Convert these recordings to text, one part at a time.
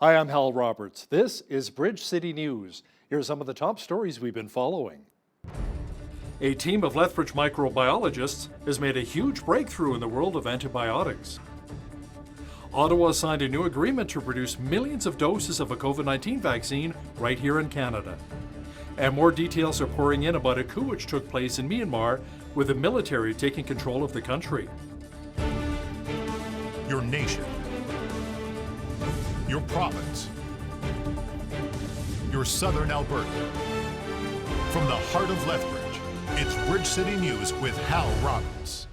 Hi, I'm Hal Roberts. This is Bridge City News. Here are some of the top stories we've been following. A team of Lethbridge microbiologists has made a huge breakthrough in the world of antibiotics. Ottawa signed a new agreement to produce millions of doses of a COVID-19 vaccine right here in Canada. And more details are pouring in about a coup which took place in Myanmar, with the military taking control of the country. Your nation, your province, your southern Alberta. From the heart of Lethbridge, it's Bridge City News with Hal Roberts.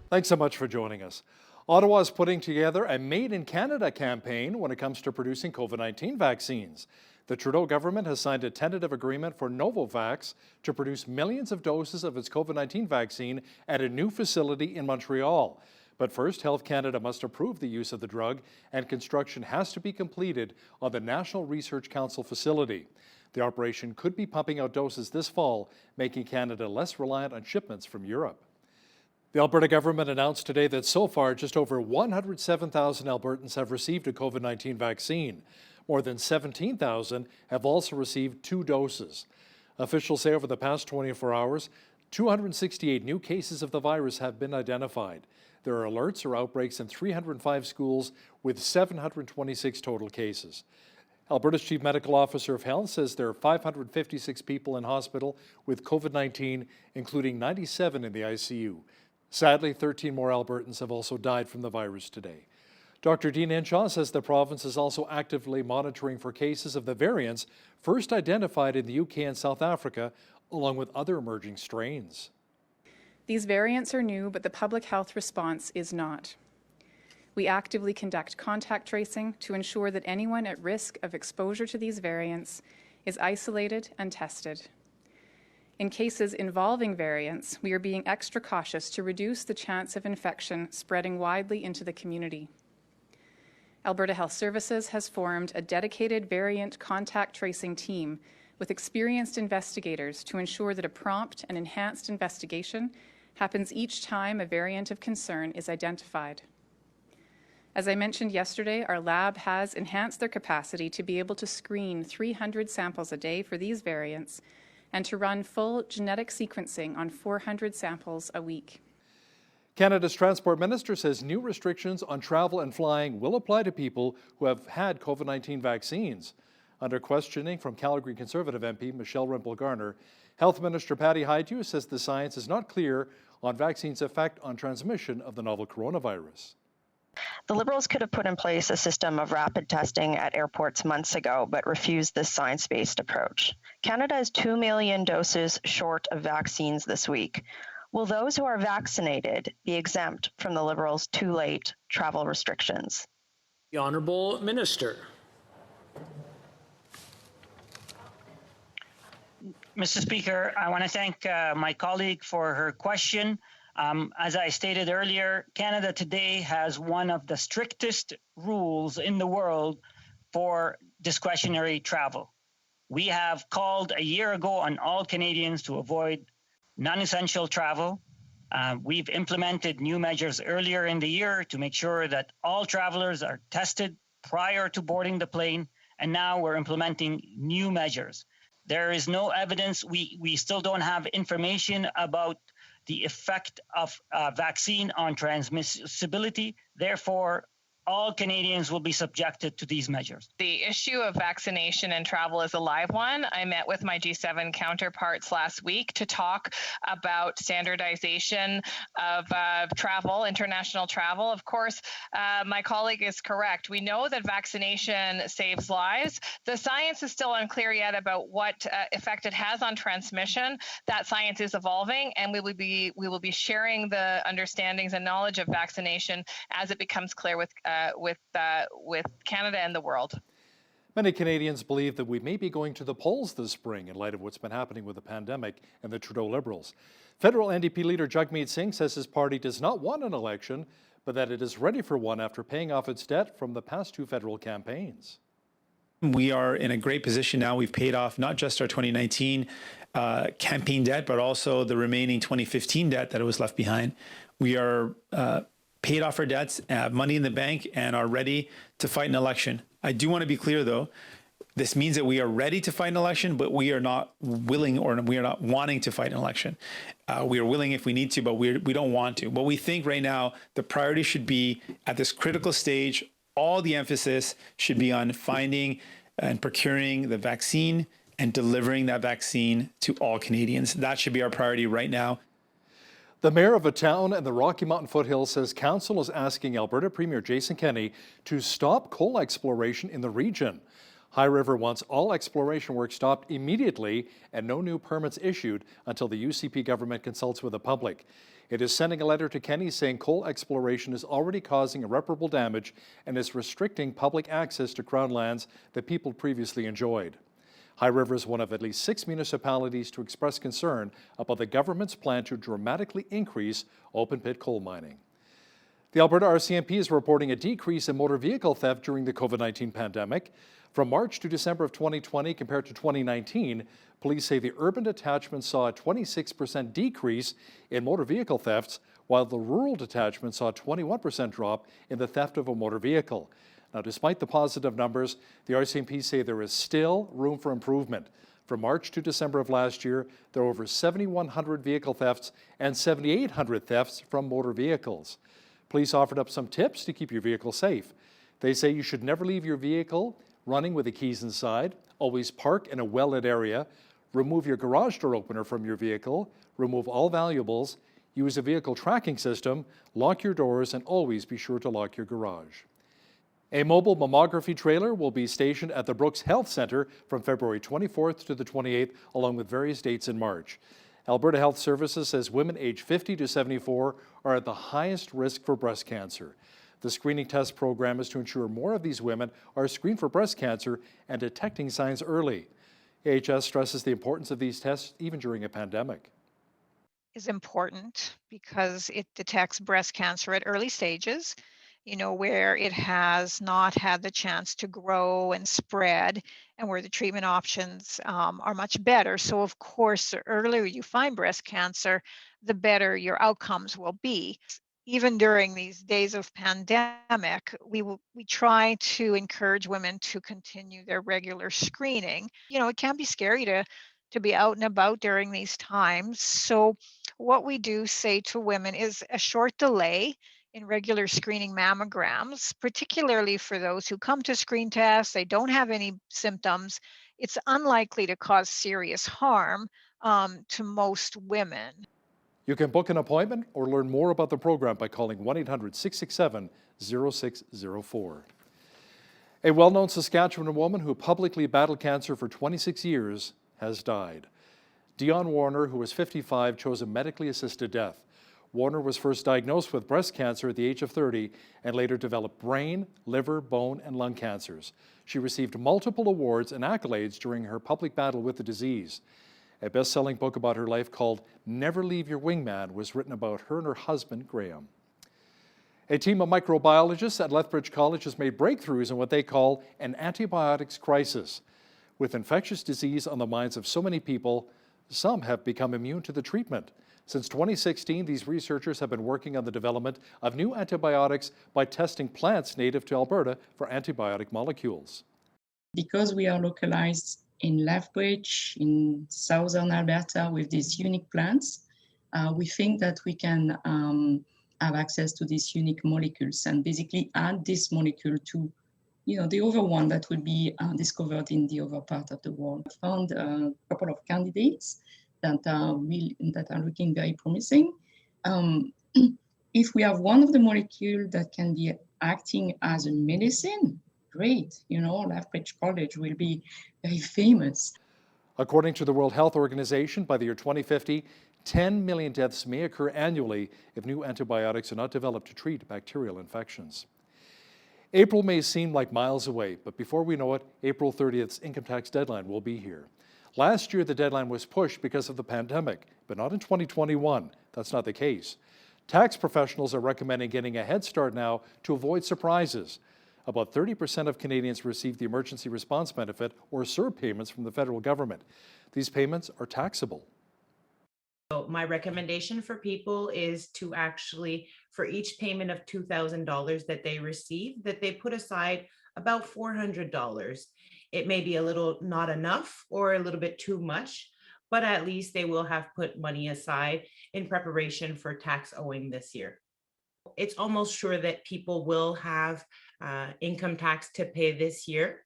Thanks so much for joining us. Ottawa is putting together a Made in Canada campaign when it comes to producing COVID-19 vaccines. The Trudeau government has signed a tentative agreement for NOVAVAX to produce millions of doses of its COVID-19 vaccine at a new facility in Montreal. But first, Health Canada must approve the use of the drug, and construction has to be completed on the National Research Council facility. The operation could be pumping out doses this fall, making Canada less reliant on shipments from Europe. The Alberta government announced today that so far just over 107,000 Albertans have received a COVID-19 vaccine. More than 17,000 have also received 2 doses. Officials say over the past 24 hours, 268 new cases of the virus have been identified. There are alerts or outbreaks in 305 schools with 726 total cases. Alberta's Chief Medical Officer of Health says there are 556 people in hospital with COVID-19, including 97 in the ICU. Sadly, 13 more Albertans have also died from the virus today. Dr. Dean Henshaw says the province is also actively monitoring for cases of the variants first identified in the UK and South Africa, along with other emerging strains. These variants are new, but the public health response is not. We actively conduct contact tracing to ensure that anyone at risk of exposure to these variants is isolated and tested. In cases involving variants, we are being extra cautious to reduce the chance of infection spreading widely into the community. Alberta Health Services has formed a dedicated variant contact tracing team with experienced investigators to ensure that a prompt and enhanced investigation happens each time a variant of concern is identified. As I mentioned yesterday, our lab has enhanced their capacity to be able to screen 300 samples a day for these variants and to run full genetic sequencing on 400 samples a week. Canada's Transport Minister says new restrictions on travel and flying will apply to people who have had COVID-19 vaccines. Under questioning from Calgary Conservative MP Michelle Rempel-Garner, Health Minister Patty Hajdu says the science is not clear on vaccines' effect on transmission of the novel coronavirus. The Liberals could have put in place a system of rapid testing at airports months ago, but refused this science-based approach. Canada is 2 million doses short of vaccines this week. Will those who are vaccinated be exempt from the Liberals' too late travel restrictions? The Honourable Minister. Mr. Speaker, I want to thank my colleague for her question. As I stated earlier, Canada today has one of the strictest rules in the world for discretionary travel. We have called a year ago on all Canadians to avoid non-essential travel. We've implemented new measures earlier in the year to make sure that all travelers are tested prior to boarding the plane, and now we're implementing new measures. There is no evidence, we still don't have information about the effect of vaccine on transmissibility. Therefore, all Canadians will be subjected to these measures. The issue of vaccination and travel is a live one. I met with my G7 counterparts last week to talk about standardization of travel, international travel. Of course, my colleague is correct. We know that vaccination saves lives. The science is still unclear yet about what effect it has on transmission. That science is evolving, and we will be sharing the understandings and knowledge of vaccination as it becomes clear with Canada and the world. Many Canadians believe that we may be going to the polls this spring in light of what's been happening with the pandemic and the Trudeau Liberals. Federal NDP leader Jagmeet Singh says his party does not want an election, but that it is ready for one after paying off its debt from the past 2 federal campaigns. We are in a great position now. We've paid off not just our 2019 campaign debt, but also the remaining 2015 debt that was left behind. We are paid off our debts, have money in the bank, and are ready to fight an election. I do want to be clear, though. This means that we are ready to fight an election, but we are not willing or we are not wanting to fight an election. We are willing if we need to, but we don't want to. What we think right now, the priority should be at this critical stage, all the emphasis should be on finding and procuring the vaccine and delivering that vaccine to all Canadians. That should be our priority right now. The mayor of a town in the Rocky Mountain foothills says council is asking Alberta Premier Jason Kenney to stop coal exploration in the region. High River wants all exploration work stopped immediately and no new permits issued until the UCP government consults with the public. It is sending a letter to Kenney saying coal exploration is already causing irreparable damage and is restricting public access to Crown lands that people previously enjoyed. High River is one of at least 6 municipalities to express concern about the government's plan to dramatically increase open-pit coal mining. The Alberta RCMP is reporting a decrease in motor vehicle theft during the COVID-19 pandemic. From March to December of 2020 compared to 2019, police say the urban detachment saw a 26% decrease in motor vehicle thefts, while the rural detachment saw a 21% drop in the theft of a motor vehicle. Now, despite the positive numbers, the RCMP say there is still room for improvement. From March to December of last year, there were over 7,100 vehicle thefts and 7,800 thefts from motor vehicles. Police offered up some tips to keep your vehicle safe. They say you should never leave your vehicle running with the keys inside, always park in a well-lit area, remove your garage door opener from your vehicle, remove all valuables, use a vehicle tracking system, lock your doors, and always be sure to lock your garage. A mobile mammography trailer will be stationed at the Brooks Health Centre from February 24th to the 28th, along with various dates in March. Alberta Health Services says women aged 50 to 74 are at the highest risk for breast cancer. The screening test program is to ensure more of these women are screened for breast cancer and detecting signs early. AHS stresses the importance of these tests even during a pandemic. Is important because it detects breast cancer at early stages, where it has not had the chance to grow and spread, and where the treatment options are much better. So of course, the earlier you find breast cancer, the better your outcomes will be. Even during these days of pandemic, we try to encourage women to continue their regular screening. It can be scary to be out and about during these times. So what we do say to women is a short delay in regular screening mammograms, particularly for those who come to screen tests, they don't have any symptoms. It's unlikely to cause serious harm to most women. You can book an appointment or learn more about the program by calling 1-800-667-0604. A well-known Saskatchewan woman who publicly battled cancer for 26 years has died. Dion Warner, who was 55, chose a medically assisted death. Warner was first diagnosed with breast cancer at the age of 30 and later developed brain, liver, bone, and lung cancers. She received multiple awards and accolades during her public battle with the disease. A best-selling book about her life called Never Leave Your Wingman was written about her and her husband, Graham. A team of microbiologists at Lethbridge College has made breakthroughs in what they call an antibiotics crisis. With infectious disease on the minds of so many people, some have become immune to the treatment. Since 2016, these researchers have been working on the development of new antibiotics by testing plants native to Alberta for antibiotic molecules. Because we are localized in Lethbridge, in southern Alberta, with these unique plants, we think that we can have access to these unique molecules and basically add this molecule to the other one that will be discovered in the other part of the world. I found a couple of candidates that are looking very promising. If we have one of the molecules that can be acting as a medicine, great. Lethbridge College will be very famous. According to the World Health Organization, by the year 2050, 10 million deaths may occur annually if new antibiotics are not developed to treat bacterial infections. April may seem like miles away, but before we know it, April 30th's income tax deadline will be here. Last year, the deadline was pushed because of the pandemic, but not in 2021. That's not the case. Tax professionals are recommending getting a head start now to avoid surprises. About 30% of Canadians receive the Emergency Response Benefit or CERB payments from the federal government. These payments are taxable. So my recommendation for people is to actually, for each payment of $2,000 that they receive, that they put aside about $400. It may be a little not enough or a little bit too much, but at least they will have put money aside in preparation for tax owing this year. It's almost sure that people will have income tax to pay this year.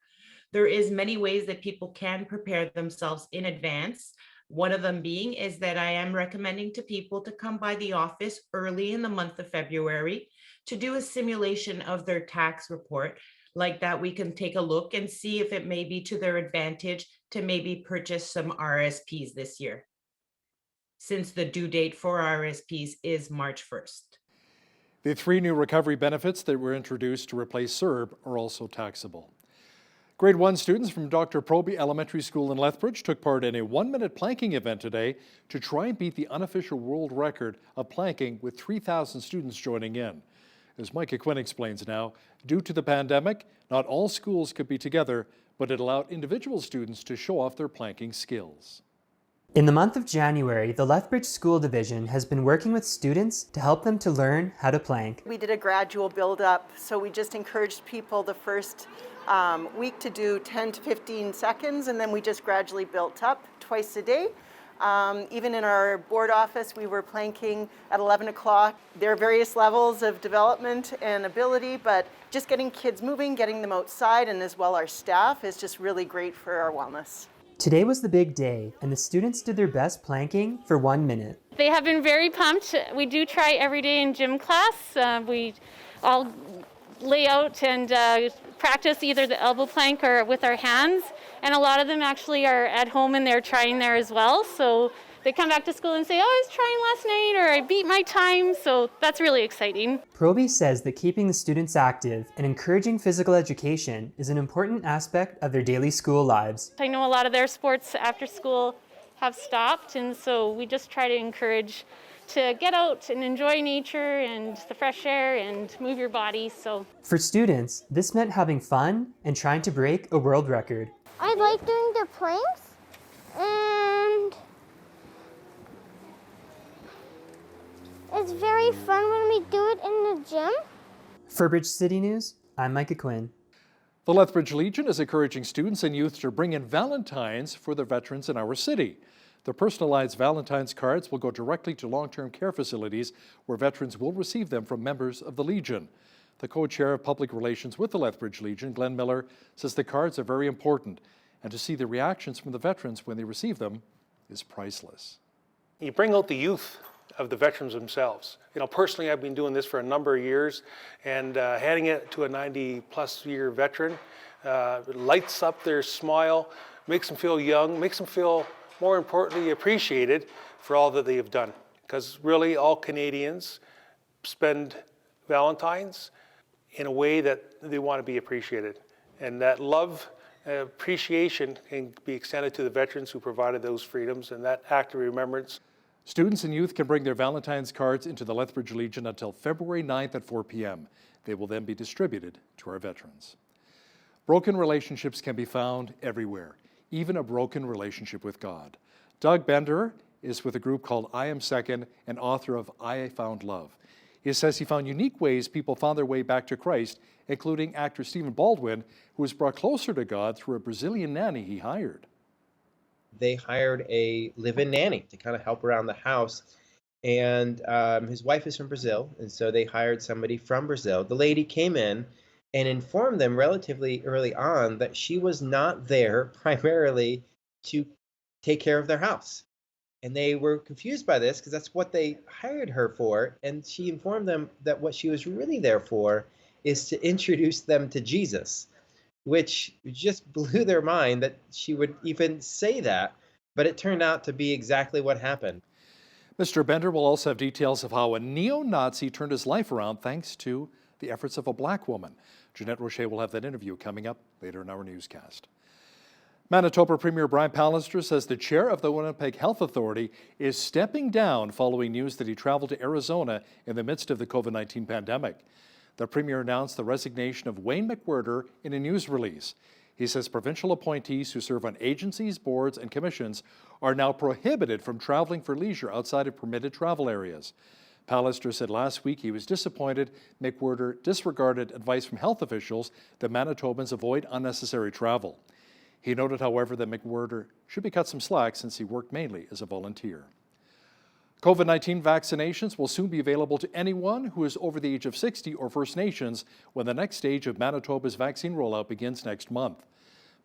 There is many ways that people can prepare themselves in advance. One of them being is that I am recommending to people to come by the office early in the month of February to do a simulation of their tax report. Like that, we can take a look and see if it may be to their advantage to maybe purchase some RSPs this year, since the due date for RSPs is March 1st. The 3 new recovery benefits that were introduced to replace CERB are also taxable. Grade 1 students from Dr. Proby Elementary School in Lethbridge took part in a 1-minute planking event today to try and beat the unofficial world record of planking, with 3,000 students joining in. As Micah Quinn explains now, due to the pandemic, not all schools could be together, but it allowed individual students to show off their planking skills. In the month of January, the Lethbridge School Division has been working with students to help them to learn how to plank. We did a gradual build-up, so we just encouraged people the first week to do 10 to 15 seconds, and then we just gradually built up twice a day. Even in our board office, we were planking at 11 o'clock. There are various levels of development and ability, but just getting kids moving, getting them outside, and as well our staff is just really great for our wellness. Today was the big day, and the students did their best planking for 1 minute. They have been very pumped. We do try every day in gym class. We all lay out and practice either the elbow plank or with our hands. And a lot of them actually are at home and they're trying there as well. So they come back to school and say, oh, I was trying last night, or I beat my time. So that's really exciting. Proby says that keeping the students active and encouraging physical education is an important aspect of their daily school lives. I know a lot of their sports after school have stopped, and so we just try to encourage to get out and enjoy nature and the fresh air and move your body. So for students, this meant having fun and trying to break a world record. I like doing the planks, and it's very fun when we do it in the gym. For Bridge City News, I'm Micah Quinn. The Lethbridge Legion is encouraging students and youth to bring in Valentines for the veterans in our city. The personalized Valentine's cards will go directly to long-term care facilities where veterans will receive them from members of the Legion. The co-chair of public relations with the Lethbridge Legion, Glenn Miller, says the cards are very important, and to see the reactions from the veterans when they receive them is priceless. You bring out the youth of the veterans themselves. You know, personally, I've been doing this for a number of years, and handing it to a 90-plus year veteran lights up their smile, makes them feel young, makes them feel, more importantly, appreciated for all that they have done. Because really, all Canadians spend Valentine's in a way that they want to be appreciated. And that love, appreciation can be extended to the veterans who provided those freedoms, and that act of remembrance. Students and youth can bring their Valentine's cards into the Lethbridge Legion until February 9th at 4 p.m. They will then be distributed to our veterans. Broken relationships can be found everywhere, even a broken relationship with God. Doug Bender is with a group called I Am Second and author of I Found Love. He says he found unique ways people found their way back to Christ, including actor Stephen Baldwin, who was brought closer to God through a Brazilian nanny he hired. They hired a live-in nanny to kind of help around the house. And his wife is from Brazil, and so they hired somebody from Brazil. The lady came in and informed them relatively early on that she was not there primarily to take care of their house. And they were confused by this because that's what they hired her for. And she informed them that what she was really there for is to introduce them to Jesus, which just blew their mind that she would even say that. But it turned out to be exactly what happened. Mr. Bender will also have details of how a neo-Nazi turned his life around thanks to the efforts of a black woman. Jeanette Rocher will have that interview coming up later in our newscast. Manitoba Premier Brian Pallister says the chair of the Winnipeg Health Authority is stepping down following news that he traveled to Arizona in the midst of the COVID-19 pandemic. The Premier announced the resignation of Wayne McWhirter in a news release. He says provincial appointees who serve on agencies, boards, and commissions are now prohibited from traveling for leisure outside of permitted travel areas. Pallister said last week he was disappointed McWhirter disregarded advice from health officials that Manitobans avoid unnecessary travel. He noted, however, that McWhirter should be cut some slack since he worked mainly as a volunteer. COVID-19 vaccinations will soon be available to anyone who is over the age of 60 or First Nations when the next stage of Manitoba's vaccine rollout begins next month.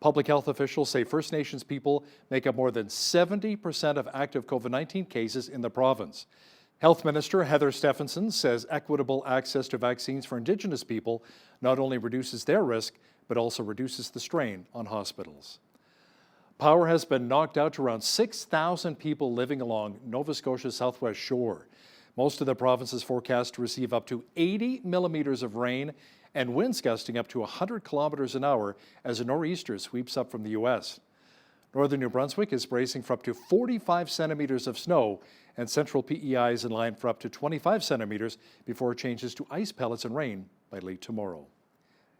Public health officials say First Nations people make up more than 70% of active COVID-19 cases in the province. Health Minister Heather Stephenson says equitable access to vaccines for Indigenous people not only reduces their risk, but also reduces the strain on hospitals. Power has been knocked out to around 6,000 people living along Nova Scotia's southwest shore. Most of the province is forecast to receive up to 80 millimeters of rain and winds gusting up to 100 kilometers an hour as a nor'easter sweeps up from the U.S. Northern New Brunswick is bracing for up to 45 centimeters of snow, and central PEI is in line for up to 25 centimeters before it changes to ice pellets and rain by late tomorrow.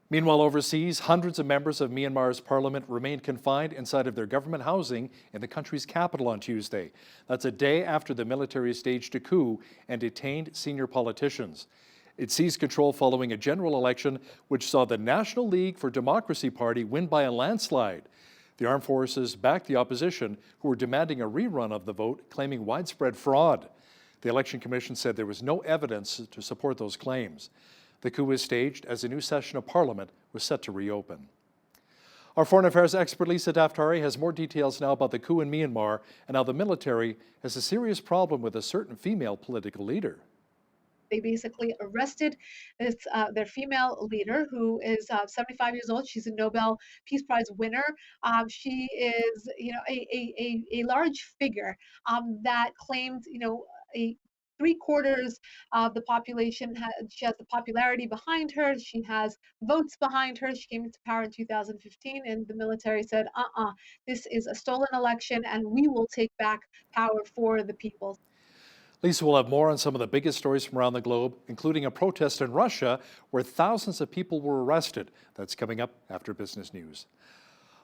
Meanwhile, overseas, hundreds of members of Myanmar's parliament remained confined inside of their government housing in the country's capital on Tuesday. That's a day after the military staged a coup and detained senior politicians. It seized control following a general election which saw the National League for Democracy Party win by a landslide. The armed forces backed the opposition, who were demanding a rerun of the vote, claiming widespread fraud. The Election Commission said there was no evidence to support those claims. The coup was staged as a new session of Parliament was set to reopen. Our foreign affairs expert Lisa Daftari has more details now about the coup in Myanmar and how the military has a serious problem with a certain female political leader. They basically arrested their female leader, who is 75 years old. She's a Nobel Peace Prize winner. She is, a large figure that claimed, a 3/4 of the population. She has the popularity behind her. She has votes behind her. She came into power in 2015, and the military said, this is a stolen election, and we will take back power for the people. Lisa will have more on some of the biggest stories from around the globe, including a protest in Russia where thousands of people were arrested. That's coming up after business news.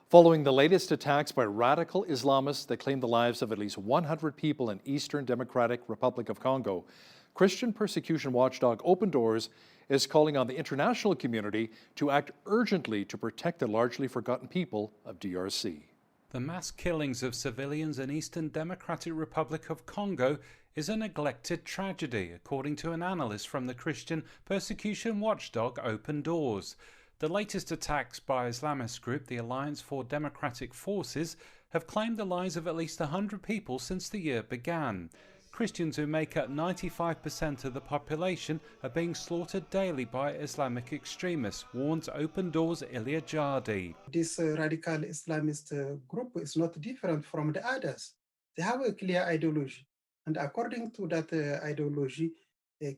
Following the latest attacks by radical Islamists that claimed the lives of at least 100 people in Eastern Democratic Republic of Congo, Christian persecution watchdog Open Doors is calling on the international community to act urgently to protect the largely forgotten people of DRC. The mass killings of civilians in Eastern Democratic Republic of Congo is a neglected tragedy, according to an analyst from the Christian persecution watchdog Open Doors. The latest attacks by Islamist group, the Alliance for Democratic Forces, have claimed the lives of at least 100 people since the year began. Christians, who make up 95% of the population, are being slaughtered daily by Islamic extremists, warns Open Doors' Ilya Jardi. This radical Islamist group is not different from the others. They have a clear ideology. And according to that ideology,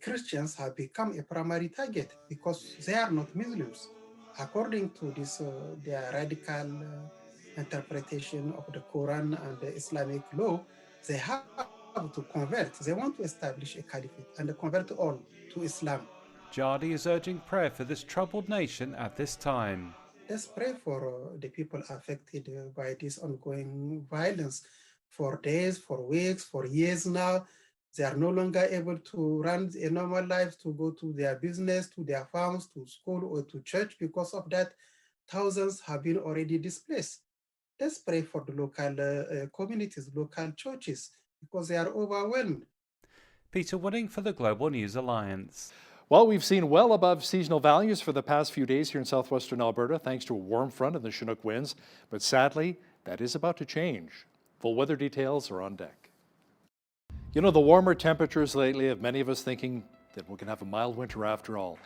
Christians have become a primary target because they are not Muslims. According to this, their radical interpretation of the Quran and the Islamic law, they have to convert. They want to establish a caliphate and convert all to Islam. Jardi is urging prayer for this troubled nation at this time. Let's pray for the people affected by this ongoing violence. For days, for weeks, for years now, they are no longer able to run a normal life, to go to their business, to their farms, to school, or to church. Because of that, thousands have been already displaced. Let's pray for the local communities, local churches, because they are overwhelmed. Peter Wooding for the Global News Alliance. Well, we've seen well above seasonal values for the past few days here in southwestern Alberta, thanks to a warm front and the Chinook winds. But sadly, that is about to change. Full weather details are on deck. You know, the warmer temperatures lately have many of us thinking that we can have a mild winter after all.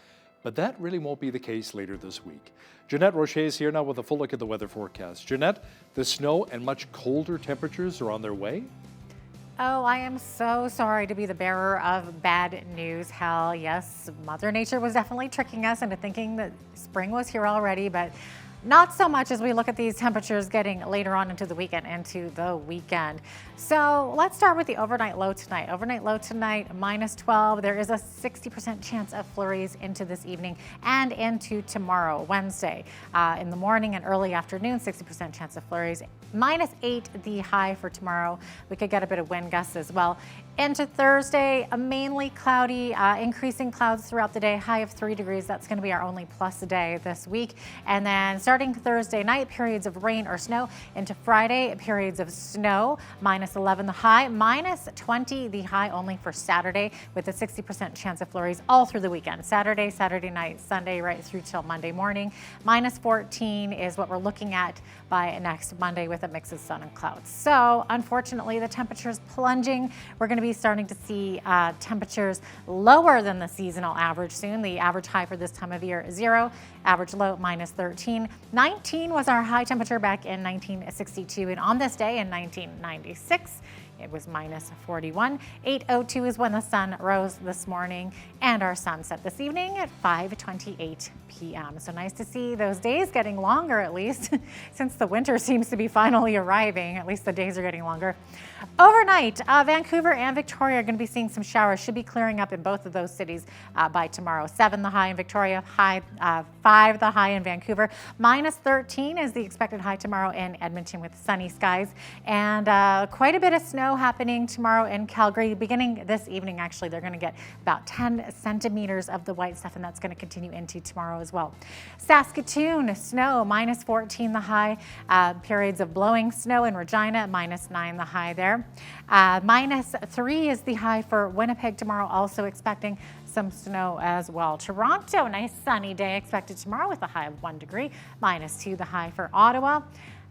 But that really won't be the case later this week. Jeanette Rocher is here now with a full look at the weather forecast. Jeanette, the snow and much colder temperatures are on their way? Oh, I am so sorry to be the bearer of bad news, Hal. Yes, Mother Nature was definitely tricking us into thinking that spring was here already, but Not so much as we look at these temperatures getting later on into the weekend. So let's start with the overnight low tonight. Overnight low tonight, -12. There is a 60% chance of flurries into this evening and into tomorrow, Wednesday. In the morning and early afternoon, 60% chance of flurries. -8 the high for tomorrow. We could get a bit of wind gusts as well. Into Thursday, mainly cloudy, increasing clouds throughout the day, high of 3 degrees. That's going to be our only plus day this week. And then starting Thursday night, periods of rain or snow. Into Friday, periods of snow, -11 the high, -20 the high only for Saturday, with a 60% chance of flurries all through the weekend. Saturday, Saturday night, Sunday, right through till Monday morning. -14 is what we're looking at by next Monday with a mix of sun and clouds. So unfortunately, the temperature's plunging. We're going to be starting to see temperatures lower than the seasonal average soon. The average high for this time of year is 0, average low -13. 19 was our high temperature back in 1962, and on this day in 1996, it was -41. 8:02 is when the sun rose this morning, and our sunset this evening at 5:28 p.m. So nice to see those days getting longer, at least, since the winter seems to be finally arriving. At least the days are getting longer. Overnight, Vancouver and Victoria are going to be seeing some showers. Should be clearing up in both of those cities by tomorrow. 7 the high in Victoria, 5 the high in Vancouver. -13 is the expected high tomorrow in Edmonton with sunny skies. And quite a bit of snow happening tomorrow in Calgary. Beginning this evening, actually, they're going to get about 10 centimeters of the white stuff, and that's going to continue into tomorrow as well. Saskatoon, snow, -14 the high. Periods of blowing snow in Regina, -9 the high there. -3 is the high for Winnipeg tomorrow, also expecting some snow as well. Toronto, nice sunny day expected tomorrow with a high of 1 degree, -2 the high for Ottawa.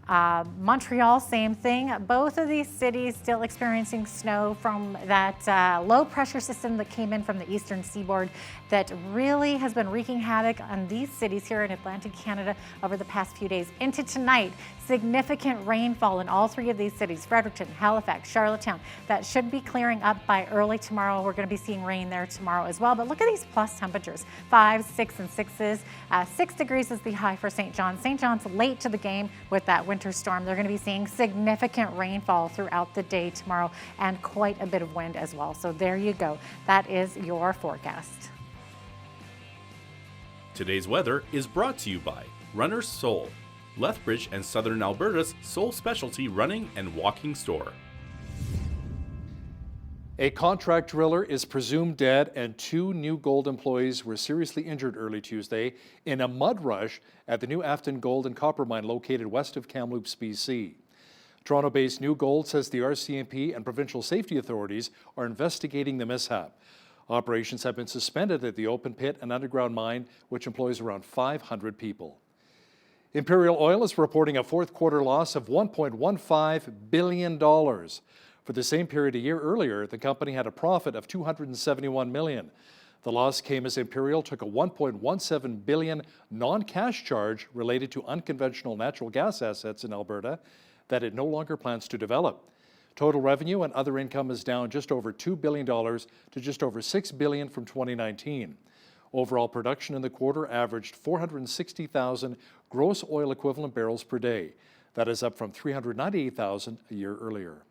Montreal, same thing. Both of these cities still experiencing snow from that low pressure system that came in from the eastern seaboard that really has been wreaking havoc on these cities here in Atlantic Canada over the past few days. Into tonight, significant rainfall in all 3 of these cities, Fredericton, Halifax, Charlottetown. That should be clearing up by early tomorrow. We're going to be seeing rain there tomorrow as well. But look at these plus temperatures, 5, 6, and 6s. 6 degrees is the high for St. John's. St. John's late to the game with that winter storm. They're going to be seeing significant rainfall throughout the day tomorrow and quite a bit of wind as well. So there you go. That is your forecast. Today's weather is brought to you by Runner's Soul, Lethbridge and Southern Alberta's sole specialty running and walking store. A contract driller is presumed dead, and 2 New Gold employees were seriously injured early Tuesday in a mud rush at the New Afton Gold and Copper Mine located west of Kamloops, BC. Toronto-based New Gold says the RCMP and provincial safety authorities are investigating the mishap. Operations have been suspended at the open pit and underground mine, which employs around 500 people. Imperial Oil is reporting a fourth quarter loss of $1.15 billion. For the same period a year earlier, the company had a profit of $271 million. The loss came as Imperial took a $1.17 billion non-cash charge related to unconventional natural gas assets in Alberta that it no longer plans to develop. Total revenue and other income is down just over $2 billion to just over $6 billion from 2019. Overall production in the quarter averaged 460,000 gross oil equivalent barrels per day. That is up from 398,000 a year earlier.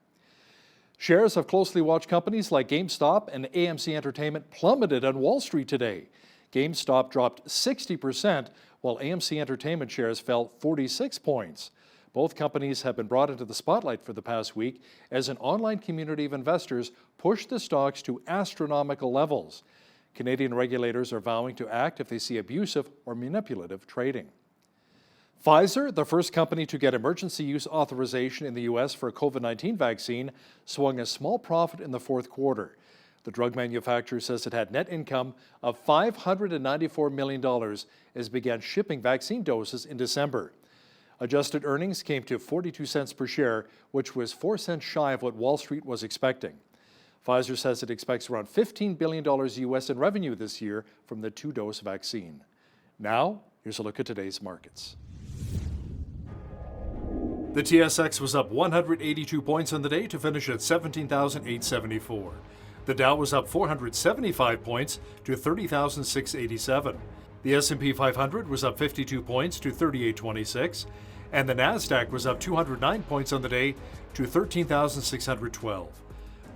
Shares of closely watched companies like GameStop and AMC Entertainment plummeted on Wall Street today. GameStop dropped 60%, while AMC Entertainment shares fell 46 points. Both companies have been brought into the spotlight for the past week as an online community of investors pushed the stocks to astronomical levels. Canadian regulators are vowing to act if they see abusive or manipulative trading. Pfizer, the first company to get emergency use authorization in the U.S. for a COVID-19 vaccine, swung a small profit in the fourth quarter. The drug manufacturer says it had net income of $594 million as it began shipping vaccine doses in December. Adjusted earnings came to 42 cents per share, which was 4 cents shy of what Wall Street was expecting. Pfizer says it expects around $15 billion U.S. in revenue this year from the 2-dose vaccine. Now, here's a look at today's markets. The TSX was up 182 points on the day to finish at 17,874. The Dow was up 475 points to 30,687. The S&P 500 was up 52 points to 3826, and the Nasdaq was up 209 points on the day to 13,612.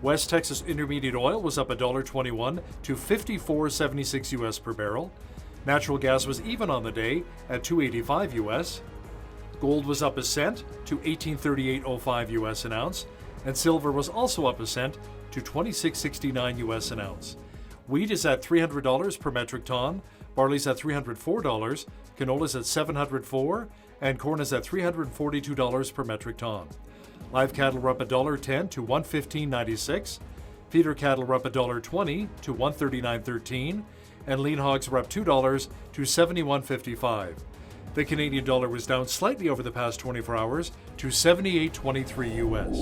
West Texas Intermediate oil was up $1.21 to 54.76 US per barrel. Natural gas was even on the day at 2.85 US. Gold was up a cent to 1838.05 US an ounce, and silver was also up a cent to 26.69 US an ounce. Wheat is at $300 per metric ton, barley's at $304, canola's at $704, and corn is at $342 per metric ton. Live cattle were up $1.10 to $115.96. Feeder cattle were up $1.20 to $139.13, and lean hogs were up $2 to $71.55. The Canadian dollar was down slightly over the past 24 hours to 78.23 US.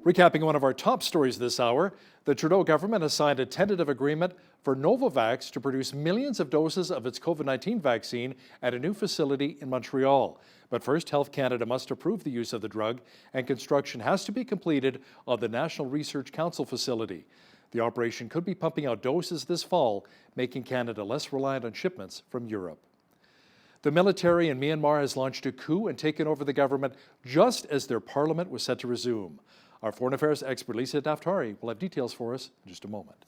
Recapping one of our top stories this hour, the Trudeau government has signed a tentative agreement for NOVAVAX to produce millions of doses of its COVID-19 vaccine at a new facility in Montreal. But first, Health Canada must approve the use of the drug, and construction has to be completed on the National Research Council facility. The operation could be pumping out doses this fall, making Canada less reliant on shipments from Europe. The military in Myanmar has launched a coup and taken over the government just as their parliament was set to resume. Our foreign affairs expert Lisa Daftari will have details for us in just a moment.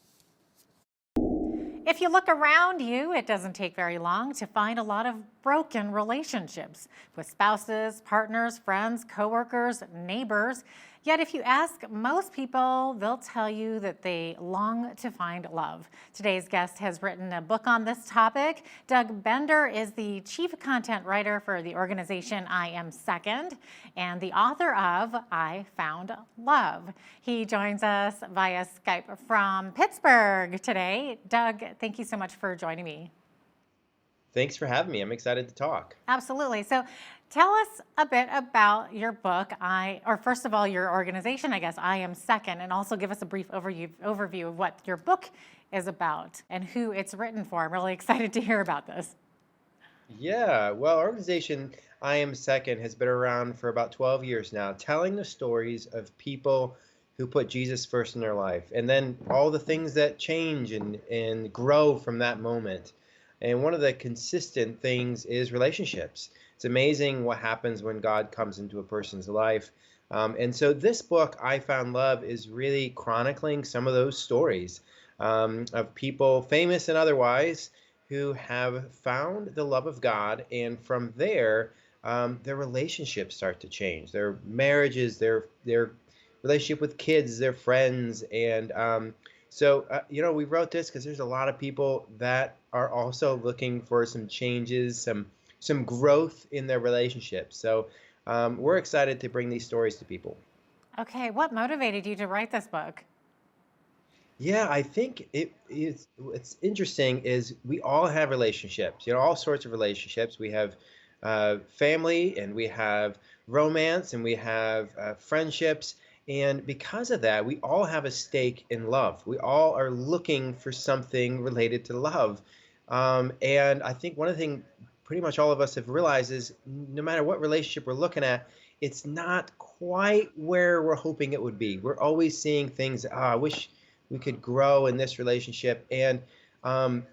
If you look around you, it doesn't take very long to find a lot of broken relationships with spouses, partners, friends, coworkers, neighbors. Yet if you ask most people, they'll tell you that they long to find love. Today's guest has written a book on this topic. Doug Bender is the chief content writer for the organization I Am Second and the author of I Found Love. He joins us via Skype from Pittsburgh today. Doug, thank you so much for joining me. Thanks for having me. I'm excited to talk. Absolutely. So tell us a bit about your book, or first of all, your organization, I guess, I Am Second, and also give us a brief overview of what your book is about and who it's written for. I'm really excited to hear about this. Yeah, well, our organization, I Am Second, has been around for about 12 years now, telling the stories of people who put Jesus first in their life, and then all the things that change and grow from that moment. And one of the consistent things is relationships. It's amazing what happens when God comes into a person's life. And so this book, I Found Love, is really chronicling some of those stories of people, famous and otherwise, who have found the love of God. And from there, their relationships start to change. Their marriages, their relationship with kids, their friends. And we wrote this because there's a lot of people that are also looking for some changes, some growth in their relationships. So we're excited to bring these stories to people. Okay, what motivated you to write this book? Yeah, I think what's interesting is we all have relationships, all sorts of relationships. We have family, and we have romance, and we have friendships. And because of that, we all have a stake in love. We all are looking for something related to love. And I think one of the things pretty much all of us have realized is no matter what relationship we're looking at, it's not quite where we're hoping it would be. We're always seeing things, I wish we could grow in this relationship. And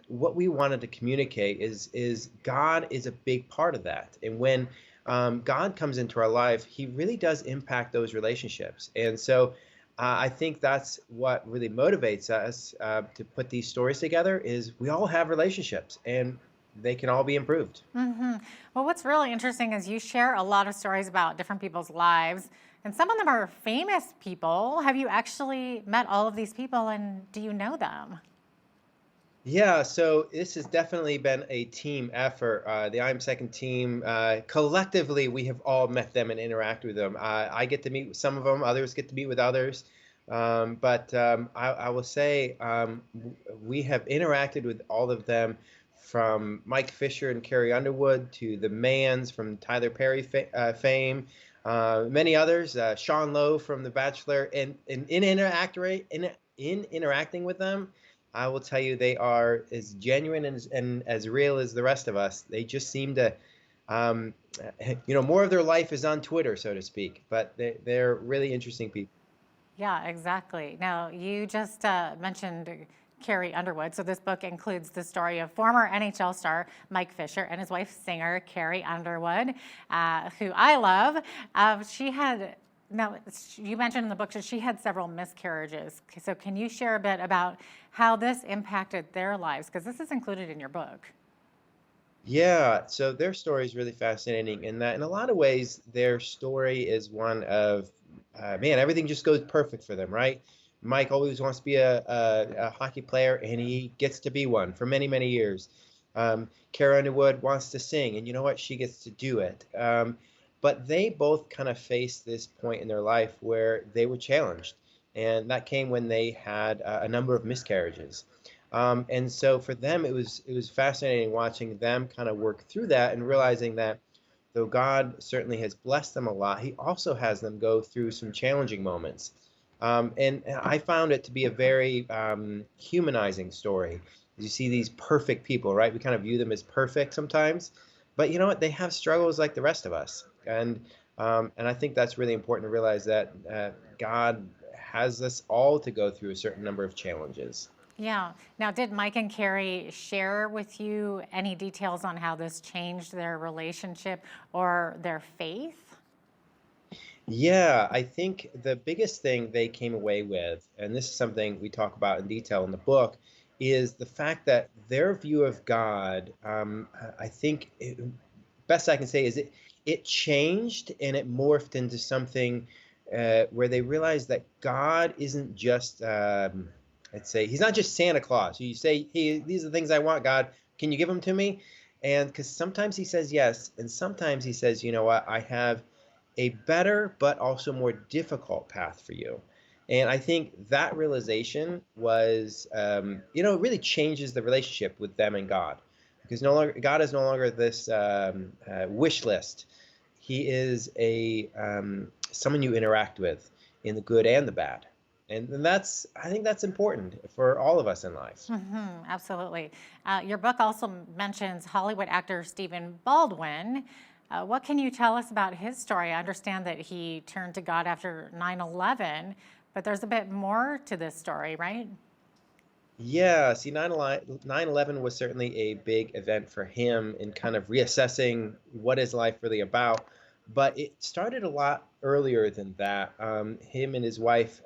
what we wanted to communicate is God is a big part of that. And when God comes into our life, he really does impact those relationships. And so I think that's what really motivates us to put these stories together is we all have relationships and they can all be improved. Mm-hmm. Well, what's really interesting is you share a lot of stories about different people's lives, and some of them are famous people. Have you actually met all of these people, and do you know them? Yeah, so this has definitely been a team effort. The I'm Second team, collectively, we have all met them and interacted with them. I get to meet with some of them, others get to meet with others. But I will say we have interacted with all of them, from Mike Fisher and Carrie Underwood to the Mayans from Tyler Perry fame, many others, Sean Lowe from The Bachelor, and in interacting with them, I will tell you they are as genuine and as real as the rest of us. They just seem to, more of their life is on Twitter, so to speak, but they're really interesting people. Yeah, exactly. Now, you just mentioned Carrie Underwood. So this book includes the story of former NHL star Mike Fisher and his wife, singer Carrie Underwood, who I love. She had, now, you mentioned in the book that she had several miscarriages. So can you share a bit about how this impacted their lives? Because this is included in your book. Yeah, so their story is really fascinating in that in a lot of ways, their story is one of, man, everything just goes perfect for them, right? Mike always wants to be a hockey player, and he gets to be one for many, many years. Kara Underwood wants to sing, and you know what? She gets to do it. But they both kind of faced this point in their life where they were challenged, and that came when they had a number of miscarriages. And so for them, it was fascinating watching them kind of work through that and realizing that though God certainly has blessed them a lot, He also has them go through some challenging moments. And I found it to be a very humanizing story. You see these perfect people, right? We kind of view them as perfect sometimes, but you know what? They have struggles like the rest of us, and I think that's really important to realize that God has us all to go through a certain number of challenges. Yeah. Now, did Mike and Carrie share with you any details on how this changed their relationship or their faith? Yeah, I think the biggest thing they came away with, and this is something we talk about in detail in the book, is the fact that their view of God, I think, best I can say is it changed and it morphed into something where they realized that God isn't just, let's say, He's not just Santa Claus. You say, hey, these are the things I want, God. Can you give them to me? And because sometimes He says yes, and sometimes He says, you know what, I have a better but also more difficult path for you. And I think that realization was, it really changes the relationship with them and God, because no longer God is no longer this wish list. He is a someone you interact with in the good and the bad, and I think that's important for all of us in life. Absolutely. Your book also mentions Hollywood actor Stephen Baldwin. What can you tell us about his story? I understand that he turned to God after 9/11, but there's a bit more to this story, right? Yeah, see, 9/11 was certainly a big event for him in kind of reassessing what is life really about. But it started a lot earlier than that. Him and his wife,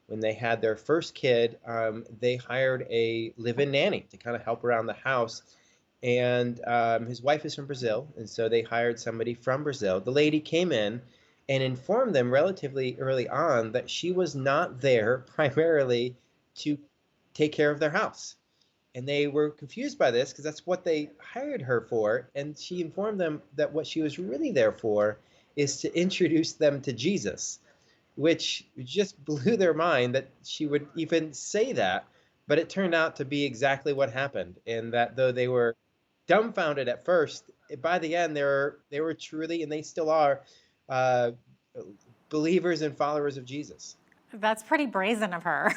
when they had their first kid, they hired a live-in nanny to kind of help around the house. And his wife is from Brazil, and so they hired somebody from Brazil. The lady came in and informed them relatively early on that she was not there primarily to take care of their house. And they were confused by this because that's what they hired her for. And she informed them that what she was really there for is to introduce them to Jesus, which just blew their mind that she would even say that. But it turned out to be exactly what happened. And that though they were dumbfounded at first, by the end, they were truly, and they still are, uh, believers and followers of Jesus. That's pretty brazen of her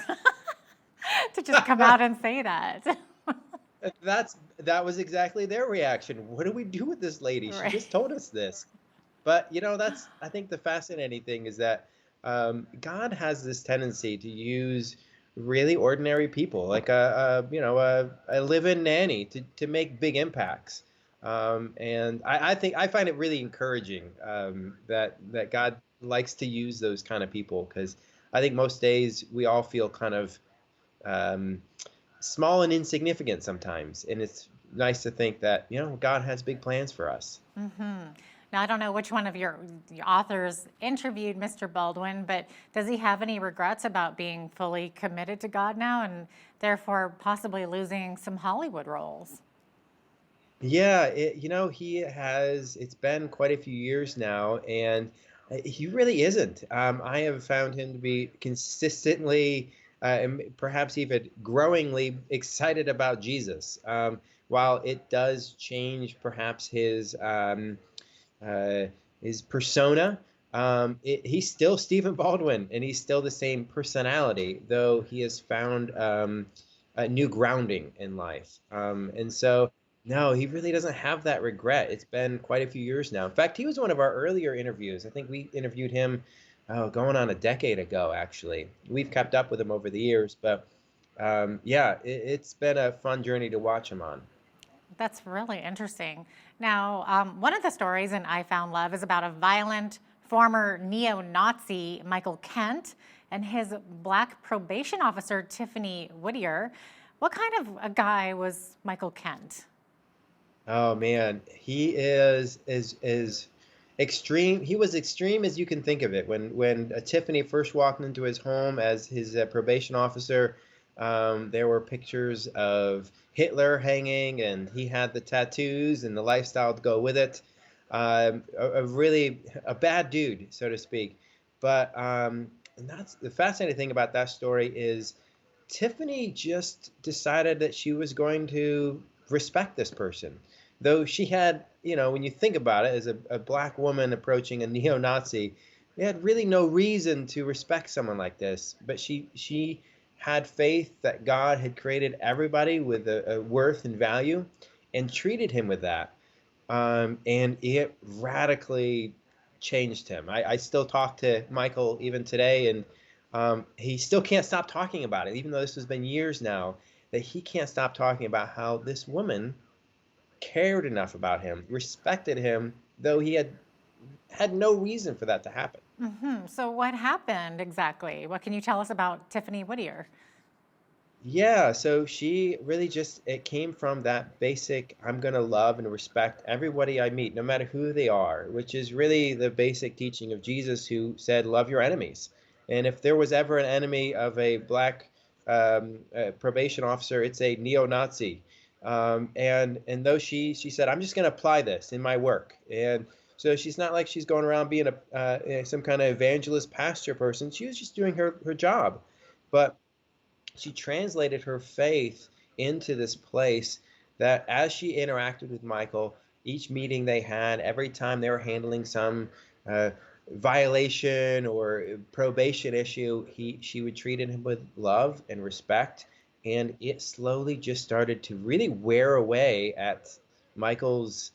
to just come out and say that. That was exactly their reaction. What do we do with this lady? She Right. just told us this. But that's I think the fascinating thing is that God has this tendency to use really ordinary people, like a live-in nanny, to make big impacts. And I think I find it really encouraging that God likes to use those kind of people, because I think most days we all feel kind of um, small and insignificant sometimes, and it's nice to think that God has big plans for us. Now, I don't know which one of your authors interviewed Mr. Baldwin, but does he have any regrets about being fully committed to God now and therefore possibly losing some Hollywood roles? Yeah, he has. It's been quite a few years now, and he really isn't. I have found him to be consistently, and perhaps even growingly excited about Jesus. While it does change perhaps his persona, he's still Stephen Baldwin, and he's still the same personality, though he has found a new grounding in life. And so, no, he really doesn't have that regret. It's been quite a few years now. In fact, he was one of our earlier interviews. I think we interviewed him going on a decade ago, actually. We've kept up with him over the years, but yeah, it's been a fun journey to watch him on. That's really interesting. Now, one of the stories in I Found Love is about a violent former neo-Nazi, Michael Kent, and his Black probation officer, Tiffany Whittier. What kind of a guy was Michael Kent? Oh man, he is extreme. He was extreme as you can think of it. When Tiffany first walked into his home as his probation officer, there were pictures of Hitler hanging, and he had the tattoos and the lifestyle to go with it. Really a bad dude, so to speak. But and that's the fascinating thing about that story is Tiffany just decided that she was going to respect this person. Though she had, when you think about it, as a Black woman approaching a neo-Nazi, they had really no reason to respect someone like this. But she had faith that God had created everybody with a worth and value and treated him with that. And it radically changed him. I still talk to Michael even today, and he still can't stop talking about it, even though this has been years now, that he can't stop talking about how this woman cared enough about him, respected him, though he had no reason for that to happen. So what happened exactly? What can you tell us about Tiffany Whittier? Yeah, so she really it came from that basic, I'm going to love and respect everybody I meet, no matter who they are, which is really the basic teaching of Jesus, who said, love your enemies. And if there was ever an enemy of a Black probation officer, it's a neo-Nazi. And though she said, I'm just going to apply this in my work. And so she's not like she's going around being some kind of evangelist pastor person. She was just doing her job. But she translated her faith into this place that as she interacted with Michael, each meeting they had, every time they were handling some violation or probation issue, she would treat him with love and respect. And it slowly just started to really wear away at Michael's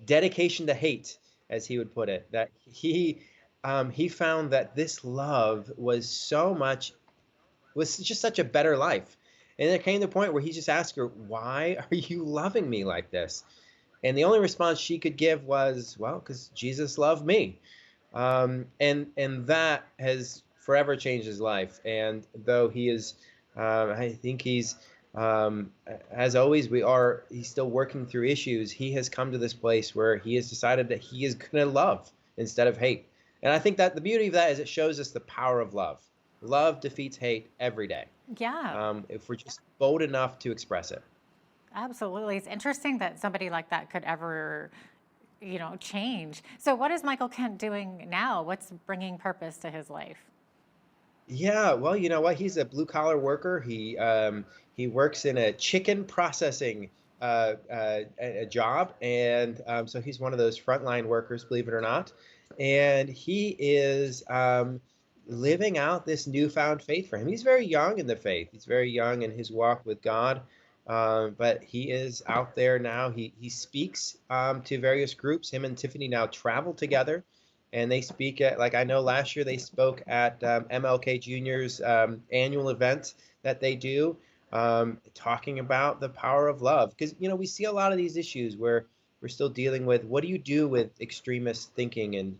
dedication to hate, as he would put it, that he found that this love was just such a better life. And there came the point where he just asked her, why are you loving me like this? And the only response she could give was, well, because Jesus loved me. And that has forever changed his life. And though he is, I think he's, as always, he's still working through issues. He has come to this place where he has decided that he is going to love instead of hate. And I think that the beauty of that is it shows us the power of love. Love defeats hate every day. Yeah. If we're just bold enough to express it. Absolutely. It's interesting that somebody like that could ever, change. So what is Michael Kent doing now? What's bringing purpose to his life? Yeah, well, you know what? He's a blue-collar worker. He works in a chicken processing a job, and so he's one of those frontline workers, believe it or not. And he is living out this newfound faith for him. He's very young in the faith. He's very young in his walk with God, but he is out there now. He speaks to various groups. Him and Tiffany now travel together, and they speak at, like I know last year they spoke at MLK Jr.'s annual event that they do, talking about the power of love. Because, we see a lot of these issues where we're still dealing with, what do you do with extremist thinking and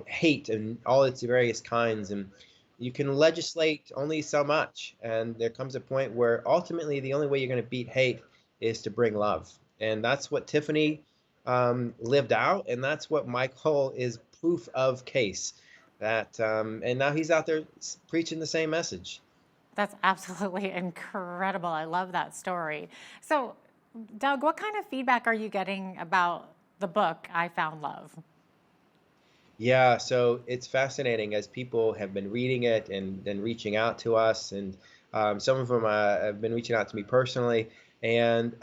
hate and all its various kinds. And you can legislate only so much. And there comes a point where ultimately the only way you're going to beat hate is to bring love. And that's what Tiffany lived out. And that's what Michael is proof of case. That and now he's out there preaching the same message. That's absolutely incredible. I love that story. So, Doug, what kind of feedback are you getting about the book, I Found Love? Yeah, so it's fascinating as people have been reading it and then reaching out to us. And some of them have been reaching out to me personally. And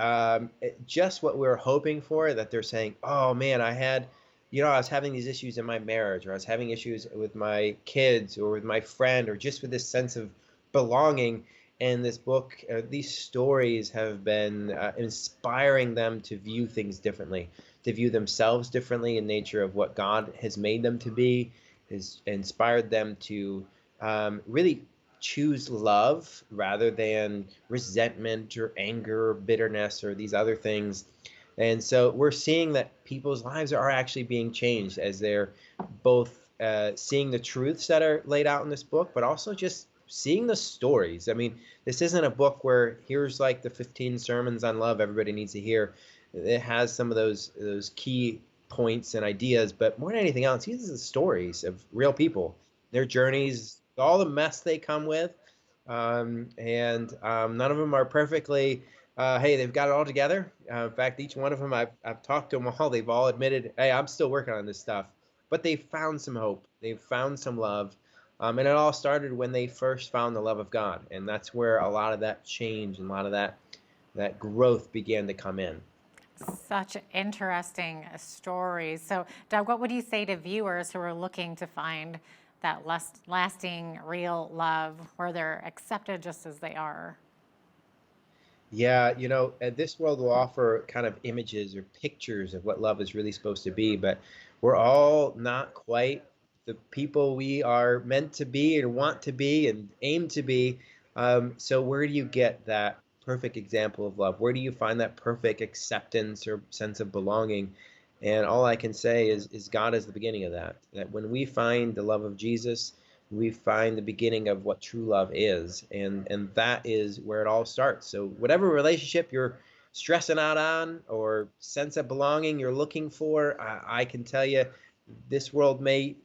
just what we were hoping for, that they're saying, oh, man, I was having these issues in my marriage, or I was having issues with my kids or with my friend, or just with this sense of belonging. And this book, these stories have been inspiring them to view things differently, to view themselves differently in nature of what God has made them to be, has inspired them to really choose love rather than resentment or anger or bitterness or these other things. And so we're seeing that people's lives are actually being changed as they're both seeing the truths that are laid out in this book, but also just seeing the stories. I mean, this isn't a book where here's like the 15 sermons on love everybody needs to hear. It has some of those key points and ideas, but more than anything else, these are the stories of real people, their journeys, all the mess they come with, and none of them are perfectly. Hey, they've got it all together. In fact, each one of them, I've talked to them all. They've all admitted, hey, I'm still working on this stuff. But they've found some hope. They've found some love. And it all started when they first found the love of God. And that's where a lot of that change and a lot of that growth began to come in. Such interesting stories. So, Doug, what would you say to viewers who are looking to find that lasting, real love where they're accepted just as they are? Yeah, this world will offer kind of images or pictures of what love is really supposed to be, but we're all not quite the people we are meant to be and want to be and aim to be. So where do you get that perfect example of love? Where do you find that perfect acceptance or sense of belonging? And all I can say is God is the beginning of that. That when we find the love of Jesus, we find the beginning of what true love is, and that is where it all starts. So whatever relationship you're stressing out on or sense of belonging you're looking for, I can tell you this world may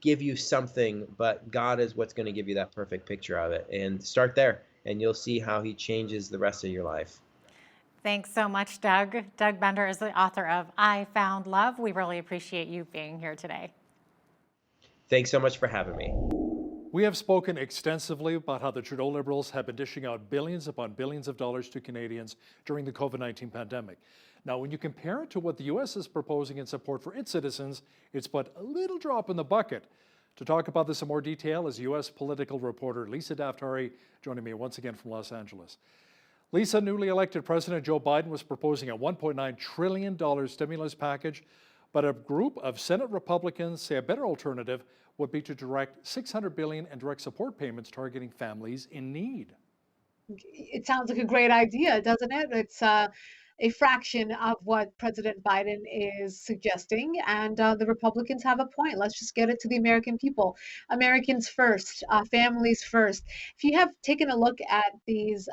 give you something, but God is what's going to give you that perfect picture of it. And start there, and you'll see how he changes the rest of your life. Thanks so much, Doug. Doug Bender is the author of I Found Love. We really appreciate you being here today. Thanks so much for having me. We have spoken extensively about how the Trudeau Liberals have been dishing out billions upon billions of dollars to Canadians during the COVID-19 pandemic. Now, when you compare it to what the U.S. is proposing in support for its citizens, it's but a little drop in the bucket. To talk about this in more detail is U.S. political reporter Lisa Daftari, joining me once again from Los Angeles. Lisa, newly elected President Joe Biden was proposing a $1.9 trillion stimulus package, but a group of Senate Republicans say a better alternative would be to direct $600 billion in direct support payments targeting families in need. It sounds like a great idea, doesn't it? It's a fraction of what President Biden is suggesting, and the Republicans have a point. Let's just get it to the American people. Americans first, families first. If you have taken a look at these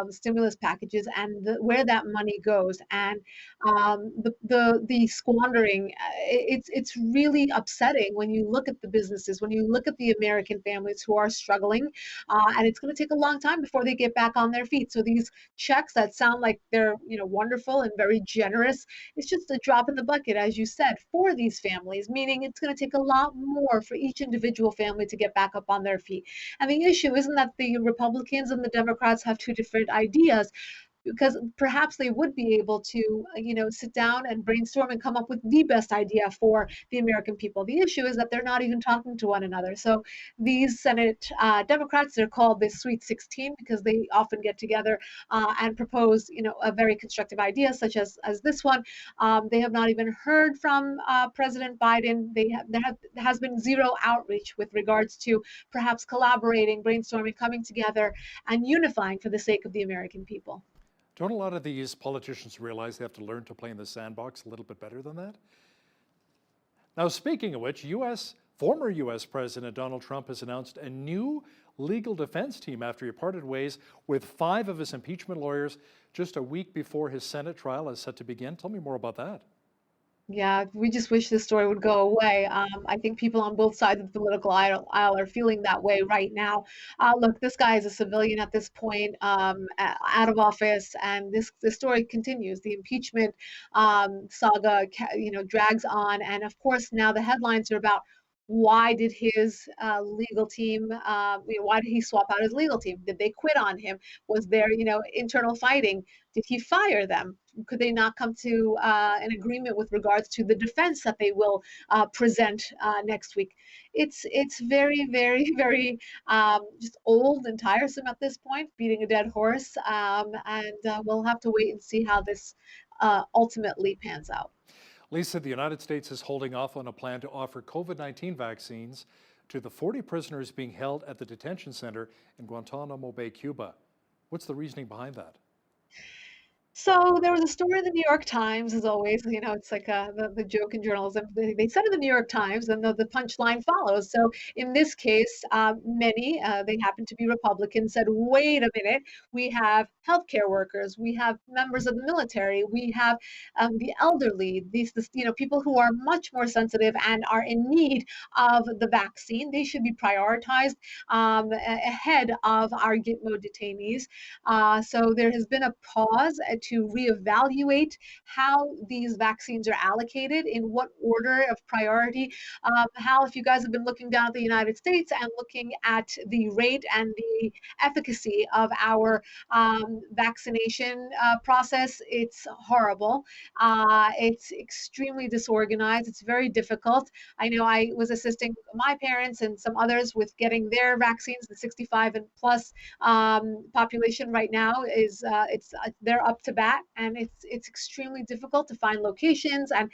stimulus packages and where that money goes, and the squandering, it's really upsetting when you look at the businesses, when you look at the American families who are struggling, and it's going to take a long time before they get back on their feet. So these checks that sound like they're wonderful and very generous, it's just a drop in the bucket, as you said, for these families, meaning it's going to take a lot more for each individual family to get back up on their feet. And the issue isn't that the Republicans and the Democrats have two different ideas, because perhaps they would be able to, sit down and brainstorm and come up with the best idea for the American people. The issue is that they're not even talking to one another. So these Senate Democrats, they're called the Sweet 16 because they often get together and propose, a very constructive idea such as this one. They have not even heard from President Biden. There has been zero outreach with regards to perhaps collaborating, brainstorming, coming together, and unifying for the sake of the American people. Don't a lot of these politicians realize they have to learn to play in the sandbox a little bit better than that? Now, speaking of which, former U.S. President Donald Trump has announced a new legal defense team after he parted ways with 5 of his impeachment lawyers just a week before his Senate trial is set to begin. Tell me more about that. Yeah, we just wish this story would go away. I think people on both sides of the political aisle are feeling that way right now. Look, this guy is a civilian at this point, out of office, and this story continues. The impeachment saga, drags on, and of course now the headlines are about why did his legal team, why did he swap out his legal team? Did they quit on him? Was there, internal fighting? Did he fire them? Could they not come to an agreement with regards to the defense that they will present next week? It's very, very, very just old and tiresome at this point, beating a dead horse, and we'll have to wait and see how this ultimately pans out. Lisa, the United States is holding off on a plan to offer COVID-19 vaccines to the 40 prisoners being held at the detention center in Guantanamo Bay, Cuba. What's the reasoning behind that? So there was a story in the New York Times, as always, it's like the joke in journalism. They said in the New York Times, and the punchline follows. So in this case, many, they happen to be Republicans, said, wait a minute, we have healthcare workers, we have members of the military, we have the elderly, these people who are much more sensitive and are in need of the vaccine. They should be prioritized ahead of our Gitmo detainees. So there has been a pause to reevaluate how these vaccines are allocated, in what order of priority. Hal, if you guys have been looking down at the United States and looking at the rate and the efficacy of our vaccination process, it's horrible. It's extremely disorganized. It's very difficult. I know I was assisting my parents and some others with getting their vaccines. The 65 and plus population right now is they're up to bat, and it's extremely difficult to find locations. And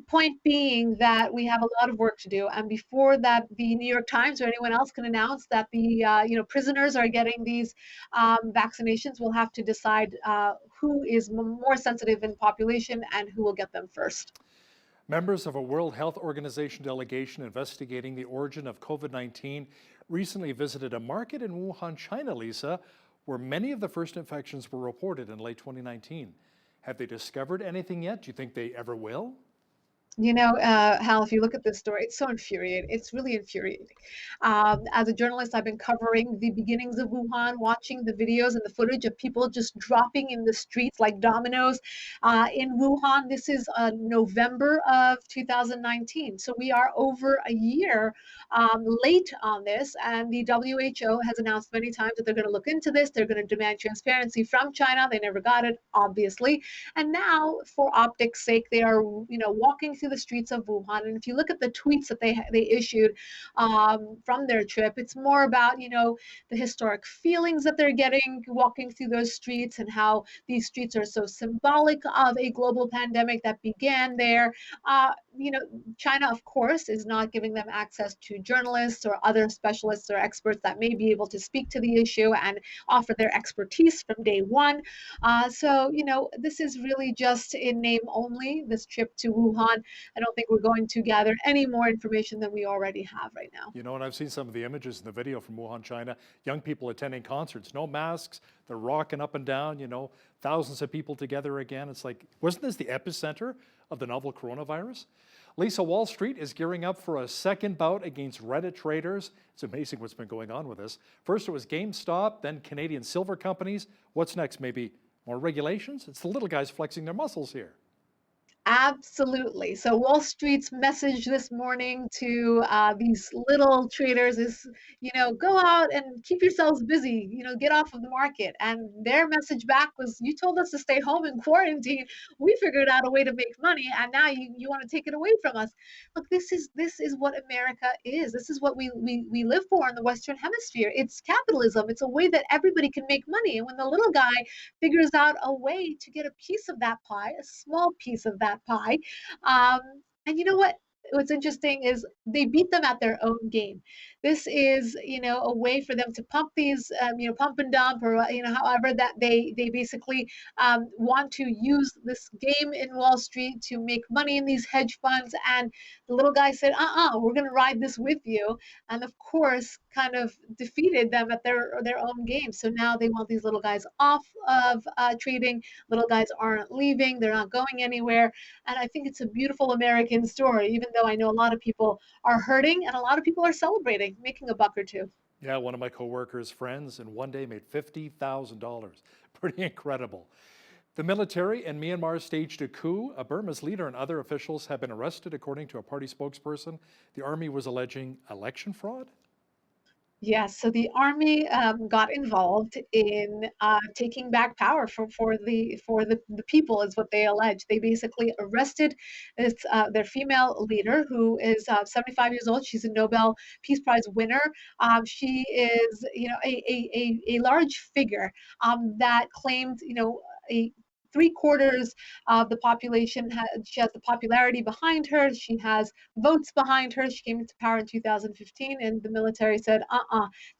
point being that we have a lot of work to do, and before that the New York Times or anyone else can announce that the prisoners are getting these vaccinations, we'll have to decide who is more sensitive in population and who will get them first. Members of a World Health Organization delegation investigating the origin of COVID-19 recently visited a market in Wuhan, China, Lisa, where many of the first infections were reported in late 2019. Have they discovered anything yet? Do you think they ever will? Hal, if you look at this story, it's so infuriating. It's really infuriating. As a journalist, I've been covering the beginnings of Wuhan, watching the videos and the footage of people just dropping in the streets like dominoes in Wuhan. This is November of 2019. So we are over a year late on this. And the WHO has announced many times that they're going to look into this. They're going to demand transparency from China. They never got it, obviously. And now, for optics' sake, they are, walking through the streets of Wuhan. And if you look at the tweets that they issued from their trip, it's more about, the historic feelings that they're getting walking through those streets, and how these streets are so symbolic of a global pandemic that began there. China, of course, is not giving them access to journalists or other specialists or experts that may be able to speak to the issue and offer their expertise from day one. So, this is really just in name only, this trip to Wuhan. I don't think we're going to gather any more information than we already have right now. And I've seen some of the images in the video from Wuhan, China. Young people attending concerts, no masks, they're rocking up and down, thousands of people together again. It's like, wasn't this the epicenter of the novel coronavirus? Lisa, Wall Street is gearing up for a second bout against Reddit traders. It's amazing what's been going on with this. First it was GameStop, then Canadian silver companies. What's next? Maybe more regulations? It's the little guys flexing their muscles here. Absolutely. So Wall Street's message this morning to these little traders is, go out and keep yourselves busy, get off of the market. And their message back was, you told us to stay home and quarantine. We figured out a way to make money, and now you want to take it away from us. Look, this is what America is. This is what we live for in the Western Hemisphere. It's capitalism. It's a way that everybody can make money. And when the little guy figures out a way to get a piece of that pie, a small piece of that pie. And you know what? What's interesting is they beat them at their own game. This is, a way for them to pump these, pump and dump, or, however that they basically want to use this game in Wall Street to make money in these hedge funds. And the little guy said, we're going to ride this with you. And of course, kind of defeated them at their own game. So now they want these little guys off of trading. Little guys aren't leaving. They're not going anywhere. And I think it's a beautiful American story, even though I know a lot of people are hurting and a lot of people are celebrating, making a buck or two. Yeah, one of my coworkers' friends in one day made $50,000. Pretty incredible. The military in Myanmar staged a coup. Burma's leader and other officials have been arrested, according to a party spokesperson. The army was alleging election fraud. Yes, so the army got involved in taking back power for the people, is what they allege. They basically arrested their female leader, who is 75 years old. She's a Nobel Peace Prize winner. She is, a large figure that claimed, a 3/4 of the population. She has the popularity behind her. She has votes behind her. She came into power in 2015, and the military said,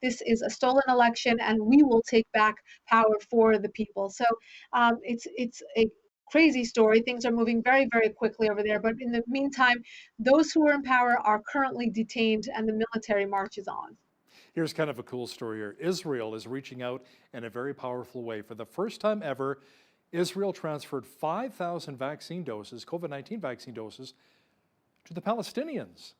this is a stolen election, and we will take back power for the people. So it's a crazy story. Things are moving very, very quickly over there. But in the meantime, those who are in power are currently detained, and the military marches on. Here's kind of a cool story here. Israel is reaching out in a very powerful way. For the first time ever, Israel transferred 5,000 vaccine doses, COVID-19 vaccine doses, to the Palestinians.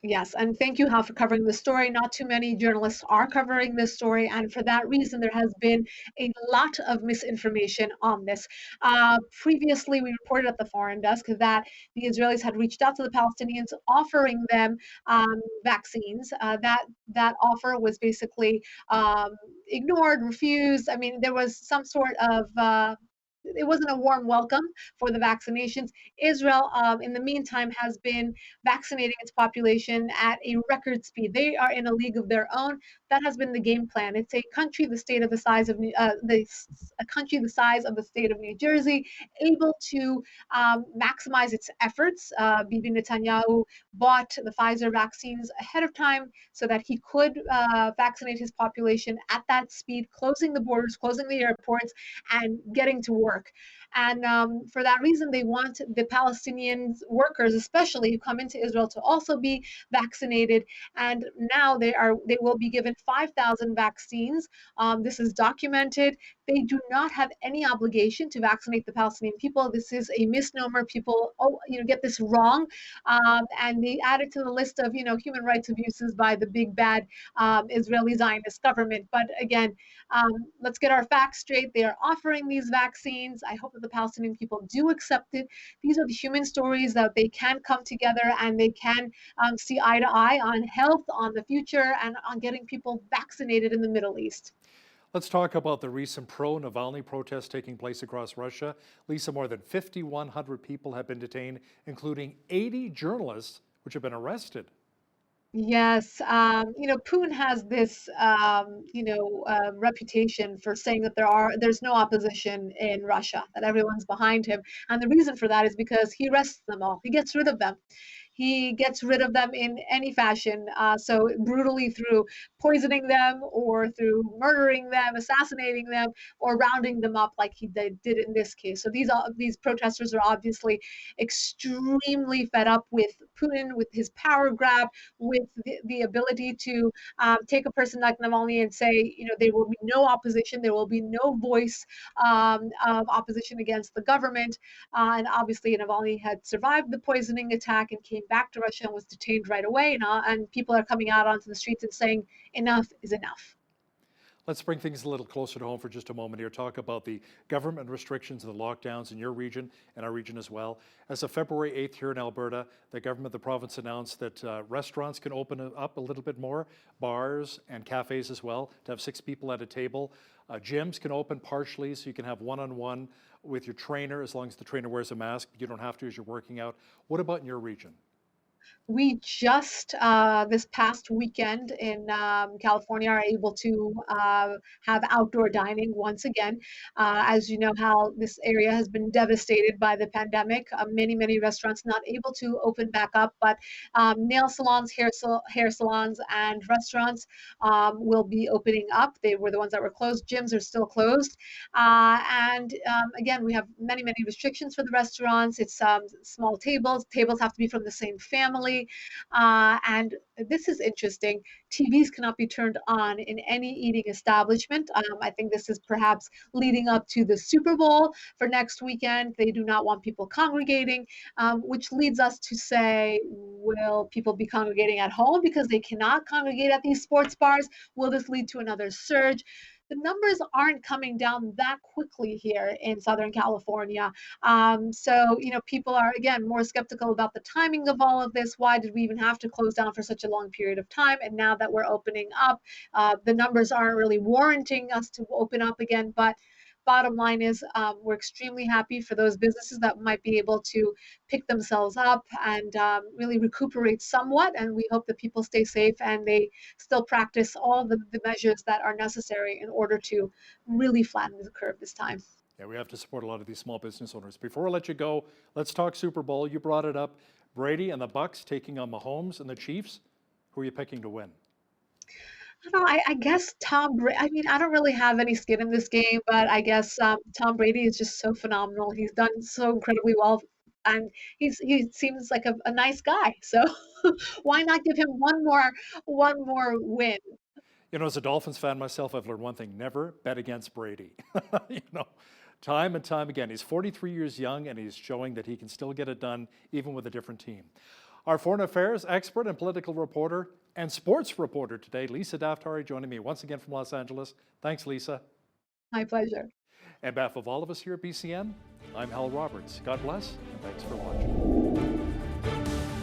Yes, and thank you, Hal, for covering this story. Not too many journalists are covering this story, and for that reason, there has been a lot of misinformation on this. Previously, we reported at the Foreign Desk that the Israelis had reached out to the Palestinians, offering them vaccines. That offer was basically ignored, refused. I mean, there was some sort of it wasn't a warm welcome for the vaccinations. Israel, in the meantime, has been vaccinating its population at a record speed. They are in a league of their own. That has been the game plan. It's a country the size of the state of New Jersey, able to maximize its efforts. Bibi Netanyahu bought the Pfizer vaccines ahead of time so that he could vaccinate his population at that speed, closing the borders, closing the airports, and getting to work. And for that reason, they want the Palestinian workers, especially who come into Israel, to also be vaccinated. And now they will be given 5,000 vaccines. This is documented. They do not have any obligation to vaccinate the Palestinian people. This is a misnomer. People, get this wrong, and they add it to the list of, human rights abuses by the big bad Israeli Zionist government. But again, let's get our facts straight. They are offering these vaccines. I hope that the Palestinian people do accept it. These are the human stories that they can come together and they can see eye to eye on health, on the future, and on getting people vaccinated in the Middle East. Let's talk about the recent pro-Navalny protests taking place across Russia. Lisa, more than 5,100 people have been detained, including 80 journalists which have been arrested. Yes, Putin has this, reputation for saying that there's no opposition in Russia, that everyone's behind him, and the reason for that is because he arrests them all. He gets rid of them. He gets rid of them in any fashion, so brutally, through poisoning them or through murdering them, assassinating them, or rounding them up like he did in this case. So these protesters are obviously extremely fed up with Putin, with his power grab, with the ability to take a person like Navalny and say, there will be no opposition, there will be no voice of opposition against the government. And obviously, Navalny had survived the poisoning attack and came back to Russia and was detained right away. And people are coming out onto the streets and saying, enough is enough. Let's bring things a little closer to home for just a moment here. Talk about the government restrictions and the lockdowns in your region and our region as well. As of February 8th here in Alberta, the government of the province announced that restaurants can open up a little bit more, bars and cafes as well, to have 6 people at a table. Gyms can open partially, so you can have one-on-one with your trainer as long as the trainer wears a mask. You don't have to as you're working out. What about in your region? We just this past weekend in California are able to have outdoor dining once again. As you know, how this area has been devastated by the pandemic. Many restaurants not able to open back up, but nail salons, hair salons, and restaurants will be opening up. They were the ones that were closed. Gyms are still closed, and again, we have many restrictions for the restaurants. It's small tables. Tables have to be from the same family. And this is interesting. TVs cannot be turned on in any eating establishment. I think this is perhaps leading up to the Super Bowl for next weekend. They do not want people congregating, which leads us to say, will people be congregating at home because they cannot congregate at these sports bars? Will this lead to another surge? the numbers aren't coming down that quickly here in Southern California. So, people are, again, more skeptical about the timing of all of this. Why did we even have to close down for such a long period of time? And now that we're opening up, the numbers aren't really warranting us to open up again. But bottom line is we're extremely happy for those businesses that might be able to pick themselves up and really recuperate somewhat. And we hope that people stay safe and they still practice all the measures that are necessary in order to really flatten the curve this time. Yeah, we have to support a lot of these small business owners. Before I let you go, let's talk Super Bowl. You brought it up. Brady and the Bucks taking on Mahomes and the Chiefs. Who are you picking to win? I don't know, I guess Tom Brady. I mean, I don't really have any skin in this game, but I guess Tom Brady is just so phenomenal. He's done so incredibly well, and he seems like a nice guy. So why not give him one more win? As a Dolphins fan myself, I've learned one thing: never bet against Brady. Time and time again. He's 43 years young, and he's showing that he can still get it done, even with a different team. Our foreign affairs expert and political reporter and sports reporter today, Lisa Daftari, joining me once again from Los Angeles. Thanks, Lisa. My pleasure. On behalf of all of us here at BCN, I'm Hal Roberts. God bless, and thanks for watching.